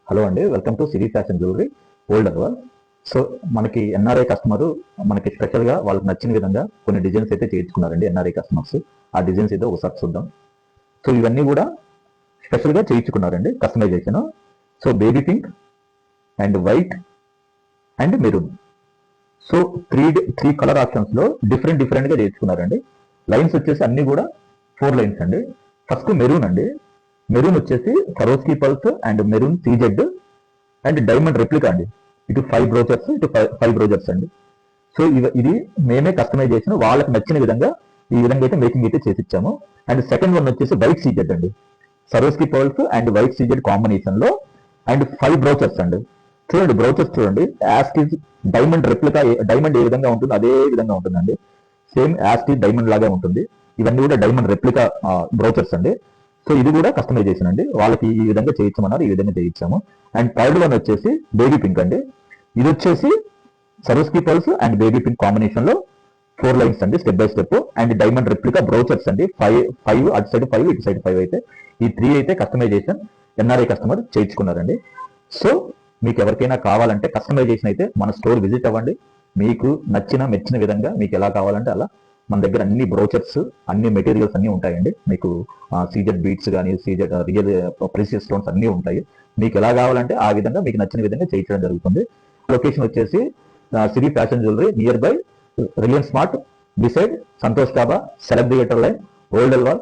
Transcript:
Hello అండి, welcome to Siri fashion jewellery old Alwal. So మనకి NRI customer మనకి స్పెషల్గా వాళ్ళకి నచ్చిన విధంగా కొన్ని డిజైన్స్ అయితే చేయించుకున్నారండి ఎన్ఆర్ఐ కస్టమర్స్. ఆ డిజైన్స్ అయితే ఒకసారి చూద్దాం. సో ఇవన్నీ కూడా స్పెషల్గా చేయించుకున్నారండి customisation. So baby pink and white and maroon. So three colour ఆప్షన్స్లో డిఫరెంట్గా చేయించుకున్నారండి. లైన్స్ వచ్చేసి అన్నీ కూడా 4 లైన్స్ అండి. ఫస్ట్ మెరూన్ అండి. మెరూన్ వచ్చేసి Swarovski pearls and maroon CZ and diamond replica అండి. ఇటు 5 బ్రోచర్స్, ఇటు 5 బ్రోచర్స్ అండి. సో ఇది మేమే కస్టమైజ్ చేసిన వాళ్ళకి నచ్చిన విధంగా ఈ విధంగా అయితే మేకింగ్ అయితే చేసి ఇచ్చాము. అండ్ సెకండ్ వన్ వచ్చేసి వైట్ సీజెడ్ అండి. Swarovski pearls and white CZ combination లో అండ్ 5 బ్రోచర్స్ అండి. చూడండి బ్రోచర్స్ చూడండి, యాస్టీజ్ డైమండ్ రెప్లికా, డైమండ్ ఏ విధంగా ఉంటుందో అదే విధంగా ఉంటుందండి. సేమ్ యాస్టీజ్ డైమండ్ లాగా ఉంటుంది. ఇవన్నీ కూడా డైమండ్ రెప్లికా బ్రోచర్స్ అండి. సో ఇది కూడా కస్టమైజేషన్ అండి. వాళ్ళకి ఈ విధంగా చేయించమన్నారు, ఈ విధంగా చేయించాము. అండ్ థర్డ్ వన్ వచ్చేసి బేబీ పింక్ అండి. ఇది వచ్చేసి Swarovski pearls and baby pink combination లో 4 లైన్స్ అండి, step by step. And diamond replica brooches అండి, 5 అటు సైడ్ 5 ఇటు సైడ్ 5 అయితే ఈ 3 అయితే కస్టమైజేషన్ ఎన్ఆర్ఐ కస్టమర్ చేయించుకున్నారండి. సో మీకు ఎవరికైనా కావాలంటే కస్టమైజేషన్ అయితే మన స్టోర్ విజిట్ అవ్వండి. మీకు నచ్చిన మెచ్చిన విధంగా మీకు ఎలా కావాలంటే అలా మన దగ్గర అన్ని బ్రోచర్స్, అన్ని మెటీరియల్స్ అన్ని ఉంటాయండి. మీకు సీజెడ్ బీట్స్ కానీ, సీజెడ్ రియల్ ప్రీసియస్ స్టోన్స్ అన్ని ఉంటాయి. మీకు ఎలా కావాలంటే ఆ విధంగా మీకు నచ్చిన విధంగా చేయించడం జరుగుతుంది. లొకేషన్ వచ్చేసి Siri fashion jewellery near by Reliance Smart, beside Santosh Dhaba, సెలబ్రియేటర్ లైన్, ఓల్డ్ అల్వాల్.